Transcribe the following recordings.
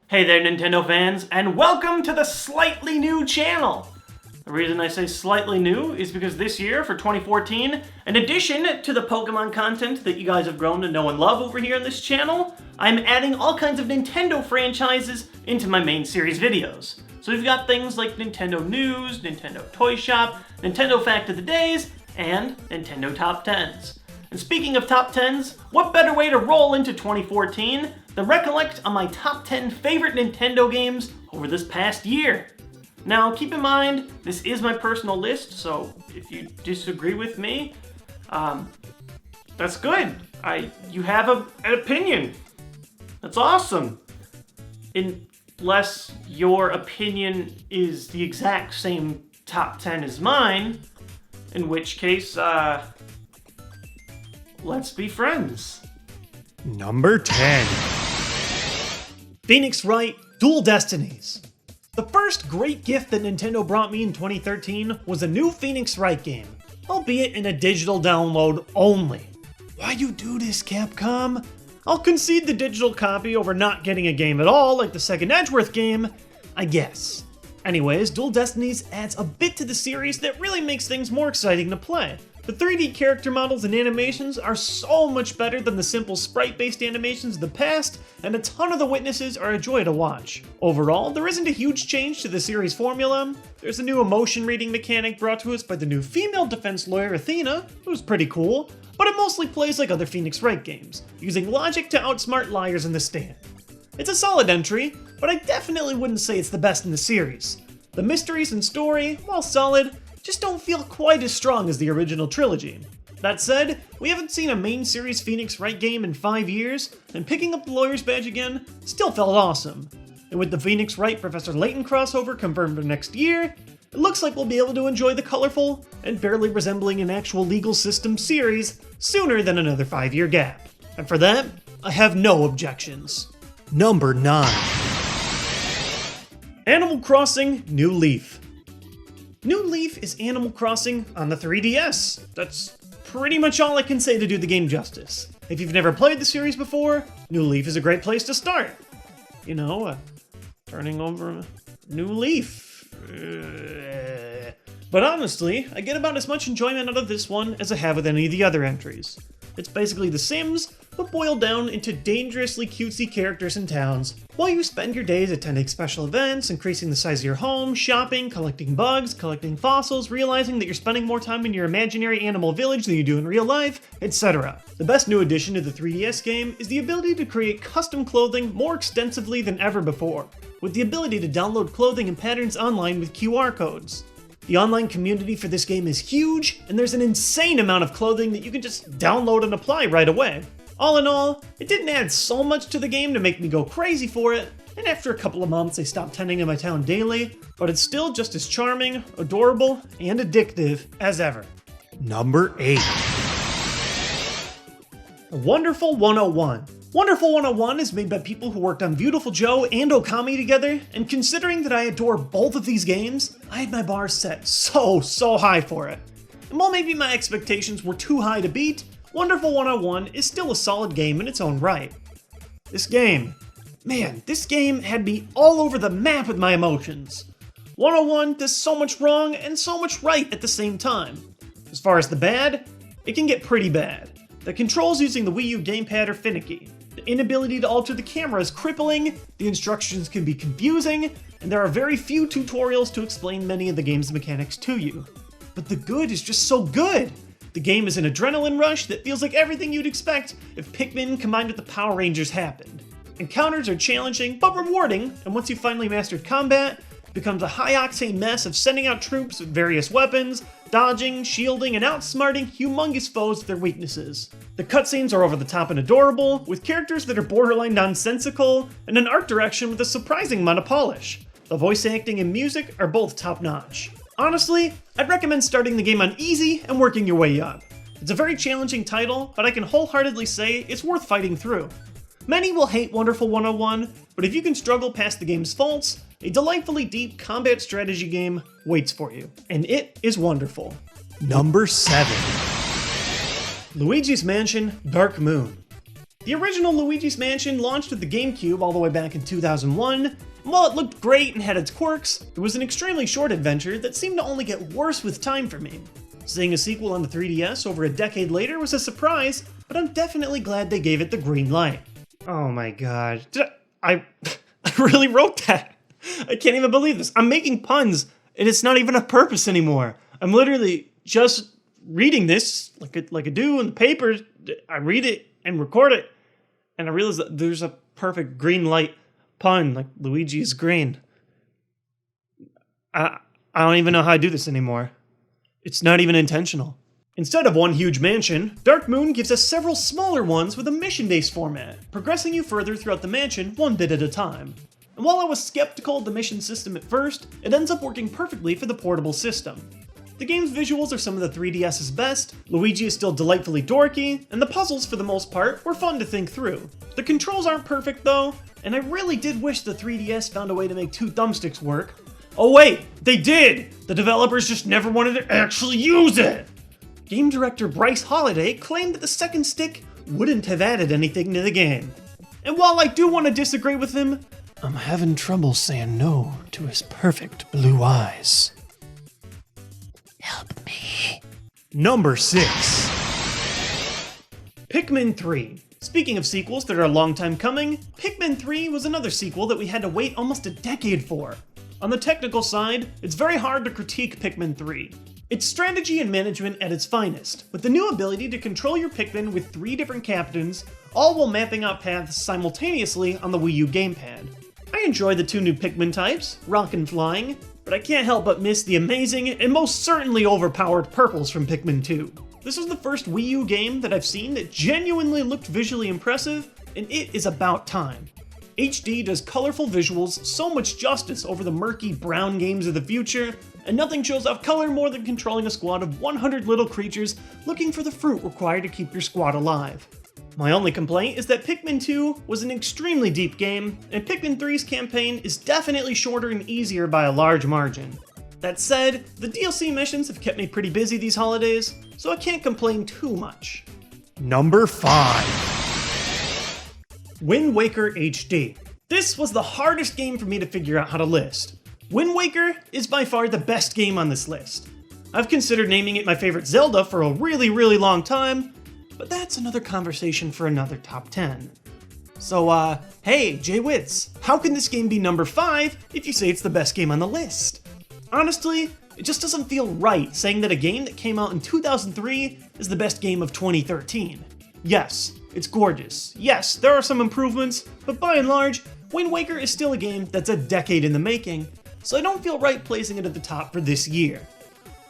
Hey there, Nintendo fans, and welcome to the slightly new channel! The reason I say slightly new is because this year, for 2014, in addition to the Pokemon content that you guys have grown to know and love over here on this channel, I'm adding all kinds of Nintendo franchises into my main series videos. So we've got things like Nintendo News, Nintendo Toy Shop, Nintendo Fact of the Days, and Nintendo Top 10s. And speaking of Top 10s, what better way to roll into 2014 than recollect on my top 10 favorite Nintendo games over this past year? Now, keep in mind, this is my personal list, so if you disagree with me, that's good. You have an opinion. That's awesome. Unless your opinion is the exact same top 10 as mine, in which case, let's be friends. Number 10. Phoenix Wright Dual Destinies. The first great gift that Nintendo brought me in 2013 was a new Phoenix Wright game, albeit in a digital download only. Why you do this, Capcom? I'll concede the digital copy over not getting a game at all, like the second Edgeworth game, I guess. Anyways, Dual Destinies adds a bit to the series that really makes things more exciting to play. The 3D character models and animations are so much better than the simple sprite-based animations of the past, and a ton of the witnesses are a joy to watch. Overall, there isn't a huge change to the series formula. There's a new emotion reading mechanic brought to us by the new female defense lawyer Athena, who's pretty cool, but it mostly plays like other Phoenix Wright games, using logic to outsmart liars in the stand. It's a solid entry, but I definitely wouldn't say it's the best in the series. The mysteries and story, while solid, just don't feel quite as strong as the original trilogy. That said, we haven't seen a main series Phoenix Wright game in 5 years, and picking up the lawyer's badge again still felt awesome. And with the Phoenix Wright Professor Layton crossover confirmed for next year, it looks like we'll be able to enjoy the colorful and barely resembling an actual legal system series sooner than another 5-year gap. And for that, I have no objections. Number 9. Animal Crossing New Leaf. New Leaf is Animal Crossing on the 3DS. That's pretty much all I can say to do the game justice. If you've never played the series before, New Leaf is a great place to start. You know, turning over a new leaf. But honestly, I get about as much enjoyment out of this one as I have with any of the other entries. It's basically The Sims, but boiled down into dangerously cutesy characters and towns, while you spend your days attending special events, increasing the size of your home, shopping, collecting bugs, collecting fossils, realizing that you're spending more time in your imaginary animal village than you do in real life, etc. The best new addition to the 3DS game is the ability to create custom clothing more extensively than ever before, with the ability to download clothing and patterns online with QR codes. The online community for this game is huge, and there's an insane amount of clothing that you can just download and apply right away. All in all, it didn't add so much to the game to make me go crazy for it, and after a couple of months I stopped tending to my town daily, but it's still just as charming, adorable, and addictive as ever. Number 8. Wonderful 101. Wonderful 101 is made by people who worked on Beautiful Joe and Okami together, and considering that I adore both of these games, I had my bar set so high for it. And while maybe my expectations were too high to beat, Wonderful 101 is still a solid game in its own right. This game had me all over the map with my emotions. 101 does so much wrong and so much right at the same time. As far as the bad, it can get pretty bad. The controls using the Wii U gamepad are finicky. The inability to alter the camera is crippling, the instructions can be confusing, and there are very few tutorials to explain many of the game's mechanics to you. But the good is just so good! The game is an adrenaline rush that feels like everything you'd expect if Pikmin combined with the Power Rangers happened. Encounters are challenging but rewarding, and once you've finally mastered combat, it becomes a high-octane mess of sending out troops with various weapons, dodging, shielding, and outsmarting humongous foes with their weaknesses. The cutscenes are over the top and adorable, with characters that are borderline nonsensical, and an art direction with a surprising amount of polish. The voice acting and music are both top-notch. Honestly, I'd recommend starting the game on easy and working your way up. It's a very challenging title, but I can wholeheartedly say it's worth fighting through. Many will hate Wonderful 101, but if you can struggle past the game's faults, a delightfully deep combat strategy game waits for you, and it is wonderful. Number 7. Luigi's Mansion Dark Moon. The original Luigi's Mansion launched with the GameCube all the way back in 2001, and while it looked great and had its quirks, it was an extremely short adventure that seemed to only get worse with time for me. Seeing a sequel on the 3DS over a decade later was a surprise, but I'm definitely glad they gave it the green light. Oh my god. I really wrote that. I can't even believe this. I'm making puns, and it's not even a purpose anymore. I'm literally just reading this like I do in the papers. I read it and record it, and I realize that there's a perfect green light pun, like Luigi is green. I don't even know how I do this anymore. It's not even intentional. Instead of one huge mansion, Dark Moon gives us several smaller ones with a mission-based format, progressing you further throughout the mansion one bit at a time. And while I was skeptical of the mission system at first, it ends up working perfectly for the portable system. The game's visuals are some of the 3DS's best, Luigi is still delightfully dorky, and the puzzles, for the most part, were fun to think through. The controls aren't perfect though, and I really did wish the 3DS found a way to make two thumbsticks work. Oh wait, they did! The developers just never wanted to actually use it! Game director Bryce Holiday claimed that the second stick wouldn't have added anything to the game. And while I do want to disagree with him, I'm having trouble saying no to his perfect blue eyes. Help me. Number 6. Pikmin 3. Speaking of sequels that are a long time coming, Pikmin 3 was another sequel that we had to wait almost a decade for. On the technical side, it's very hard to critique Pikmin 3. It's strategy and management at its finest, with the new ability to control your Pikmin with 3 different captains, all while mapping out paths simultaneously on the Wii U gamepad. I enjoy the 2 new Pikmin types, Rock and Flying, but I can't help but miss the amazing and most certainly overpowered purples from Pikmin 2. This was the first Wii U game that I've seen that genuinely looked visually impressive, and it is about time. HD does colorful visuals so much justice over the murky brown games of the future, and nothing shows off color more than controlling a squad of 100 little creatures looking for the fruit required to keep your squad alive. My only complaint is that Pikmin 2 was an extremely deep game, and Pikmin 3's campaign is definitely shorter and easier by a large margin. That said, the DLC missions have kept me pretty busy these holidays, so I can't complain too much. Number 5. Wind Waker HD. This was the hardest game for me to figure out how to list. Wind Waker is by far the best game on this list. I've considered naming it my favorite Zelda for a really long time, but that's another conversation for another top 10. So, hey, TheJWittz, how can this game be number 5 if you say it's the best game on the list? Honestly, it just doesn't feel right saying that a game that came out in 2003 is the best game of 2013. Yes, it's gorgeous. Yes, there are some improvements, but by and large, Wind Waker is still a game that's a decade in the making, so I don't feel right placing it at the top for this year.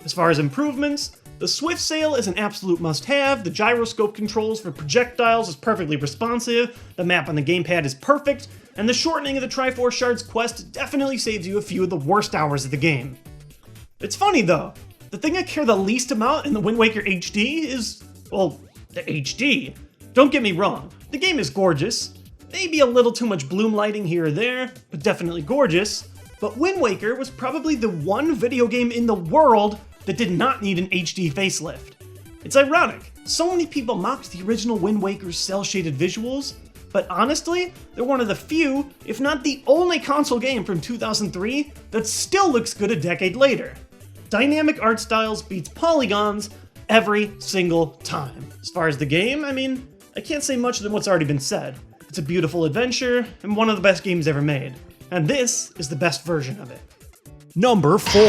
As far as improvements, the Swift Sail is an absolute must-have, the gyroscope controls for projectiles is perfectly responsive, the map on the gamepad is perfect, and the shortening of the Triforce Shards quest definitely saves you a few of the worst hours of the game. It's funny though, the thing I care the least about in the Wind Waker HD is, well, the HD. Don't get me wrong, the game is gorgeous, maybe a little too much bloom lighting here or there, but definitely gorgeous, but Wind Waker was probably the one video game in the world that did not need an HD facelift. It's ironic, so many people mocked the original Wind Waker's cel-shaded visuals, but honestly, they're one of the few, if not the only console game from 2003 that still looks good a decade later. Dynamic art styles beats polygons every single time. As far as the game, I can't say much than what's already been said. It's a beautiful adventure, and one of the best games ever made. And this is the best version of it. Number 4.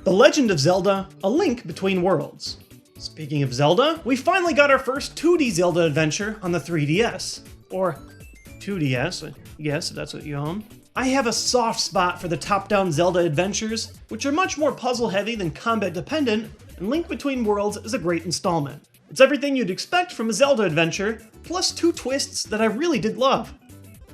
The Legend of Zelda: A Link Between Worlds. Speaking of Zelda, we finally got our first 2D Zelda adventure on the 3DS. Or 2DS, yes, if that's what you own. I have a soft spot for the top-down Zelda adventures, which are much more puzzle-heavy than combat-dependent, and Link Between Worlds is a great installment. It's everything you'd expect from a Zelda adventure, plus 2 twists that I really did love.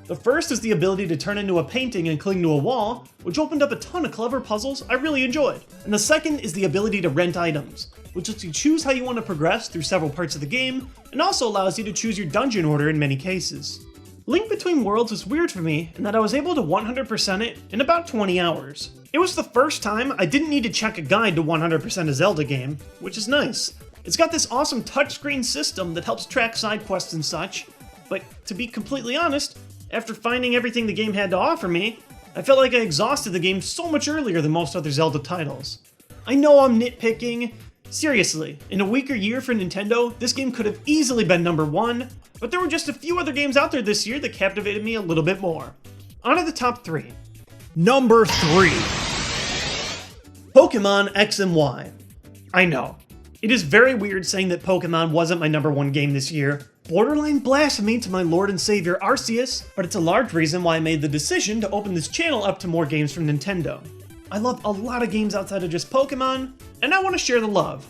The first is the ability to turn into a painting and cling to a wall, which opened up a ton of clever puzzles I really enjoyed. And the second is the ability to rent items, which lets you choose how you want to progress through several parts of the game, and also allows you to choose your dungeon order in many cases. Link Between Worlds was weird for me in that I was able to 100% it in about 20 hours. It was the first time I didn't need to check a guide to 100% a Zelda game, which is nice. It's got this awesome touchscreen system that helps track side quests and such, but to be completely honest, after finding everything the game had to offer me, I felt like I exhausted the game so much earlier than most other Zelda titles. I know I'm nitpicking. Seriously, in a weaker year for Nintendo, this game could have easily been number 1, but there were just a few other games out there this year that captivated me a little bit more. On to the top 3. Number 3. Pokemon X and Y. I know. It is very weird saying that Pokemon wasn't my number 1 game this year. Borderline blasphemy to my Lord and Savior Arceus, but it's a large reason why I made the decision to open this channel up to more games from Nintendo. I love a lot of games outside of just Pokemon, and I want to share the love.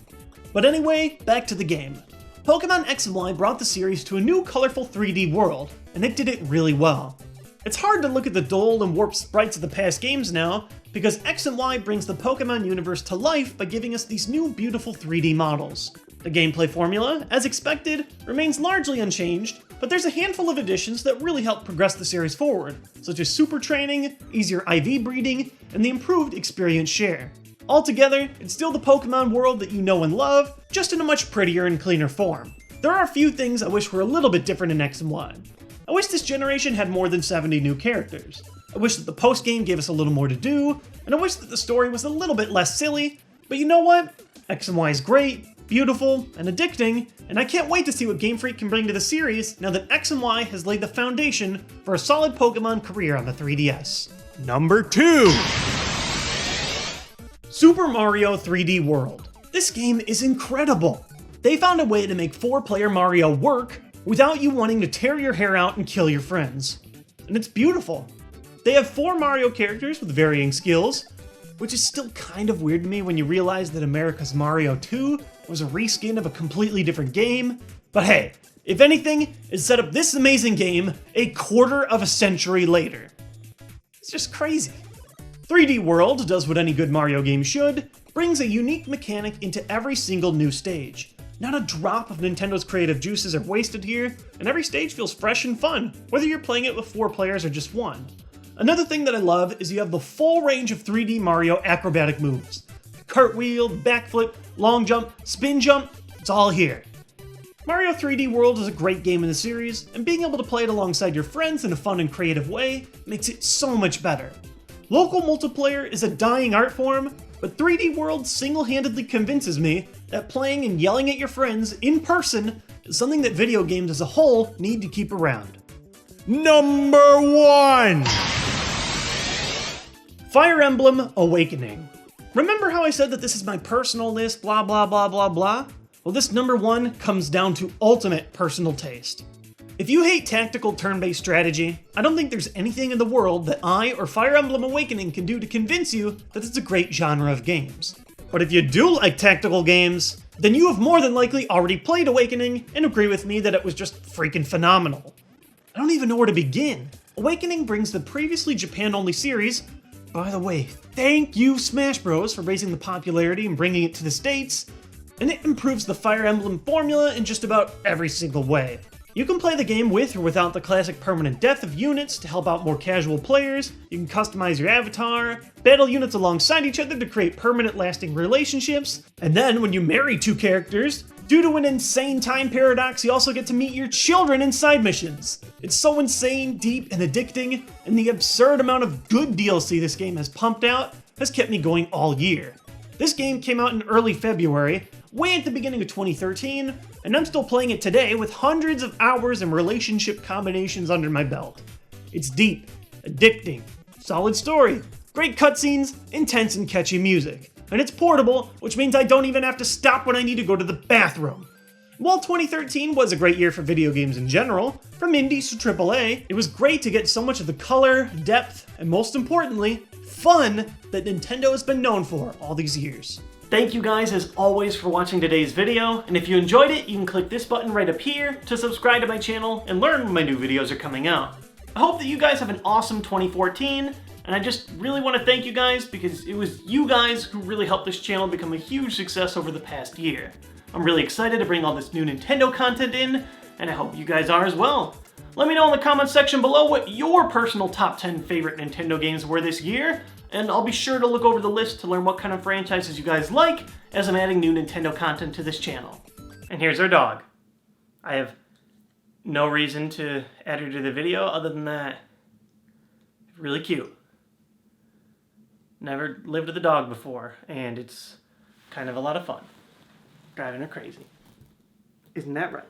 But anyway, back to the game. Pokemon X and Y brought the series to a new colorful 3D world, and it did it really well. It's hard to look at the dull and warped sprites of the past games now, because X and Y brings the Pokemon universe to life by giving us these new beautiful 3D models. The gameplay formula, as expected, remains largely unchanged, but there's a handful of additions that really help progress the series forward, such as super training, easier IV breeding, and the improved experience share. Altogether, it's still the Pokemon world that you know and love, just in a much prettier and cleaner form. There are a few things I wish were a little bit different in X and Y. I wish this generation had more than 70 new characters. I wish that the post-game gave us a little more to do, and I wish that the story was a little bit less silly, but you know what? X and Y is great, beautiful, and addicting, and I can't wait to see what Game Freak can bring to the series now that X and Y has laid the foundation for a solid Pokemon career on the 3DS. Number 2. Super Mario 3D World. This game is incredible. They found a way to make 4-player Mario work without you wanting to tear your hair out and kill your friends. And it's beautiful. They have 4 Mario characters with varying skills, which is still kind of weird to me when you realize that America's Mario 2 was a reskin of a completely different game. But hey, if anything, it set up this amazing game a quarter of a century later. It's just crazy. 3D World does what any good Mario game should, brings a unique mechanic into every single new stage. Not a drop of Nintendo's creative juices are wasted here, and every stage feels fresh and fun, whether you're playing it with 4 players or just 1. Another thing that I love is you have the full range of 3D Mario acrobatic moves. The cartwheel, backflip, long jump, spin jump, it's all here. Mario 3D World is a great game in the series, and being able to play it alongside your friends in a fun and creative way makes it so much better. Local multiplayer is a dying art form, but 3D World single-handedly convinces me that playing and yelling at your friends in person is something that video games as a whole need to keep around. Number 1! Fire Emblem Awakening. Remember how I said that this is my personal list, blah blah blah blah blah? Well, this number 1 comes down to ultimate personal taste. If you hate tactical turn-based strategy, I don't think there's anything in the world that I or Fire Emblem Awakening can do to convince you that it's a great genre of games. But if you do like tactical games, then you have more than likely already played Awakening and agree with me that it was just freaking phenomenal. I don't even know where to begin. Awakening brings the previously Japan-only series. By the way, thank you Smash Bros for raising the popularity and bringing it to the States, and it improves the Fire Emblem formula in just about every single way. You can play the game with or without the classic permanent death of units to help out more casual players, you can customize your avatar, battle units alongside each other to create permanent lasting relationships, and then when you marry 2 characters, due to an insane time paradox, you also get to meet your children in side missions. It's so insane, deep, and addicting, and the absurd amount of good DLC this game has pumped out has kept me going all year. This game came out in early February, way at the beginning of 2013, and I'm still playing it today with hundreds of hours and relationship combinations under my belt. It's deep, addicting, solid story, great cutscenes, intense and catchy music. And it's portable, which means I don't even have to stop when I need to go to the bathroom. While 2013 was a great year for video games in general, from indies to AAA, it was great to get so much of the color, depth, and most importantly, fun that Nintendo has been known for all these years. Thank you guys as always for watching today's video, and if you enjoyed it, you can click this button right up here to subscribe to my channel and learn when my new videos are coming out. I hope that you guys have an awesome 2014, and I just really want to thank you guys because it was you guys who really helped this channel become a huge success over the past year. I'm really excited to bring all this new Nintendo content in, and I hope you guys are as well. Let me know in the comments section below what your personal top 10 favorite Nintendo games were this year, and I'll be sure to look over the list to learn what kind of franchises you guys like as I'm adding new Nintendo content to this channel. And here's our dog. I have no reason to add her to the video other than that. Really cute. Never lived with a dog before, and it's kind of a lot of fun. Driving her crazy. Isn't that right?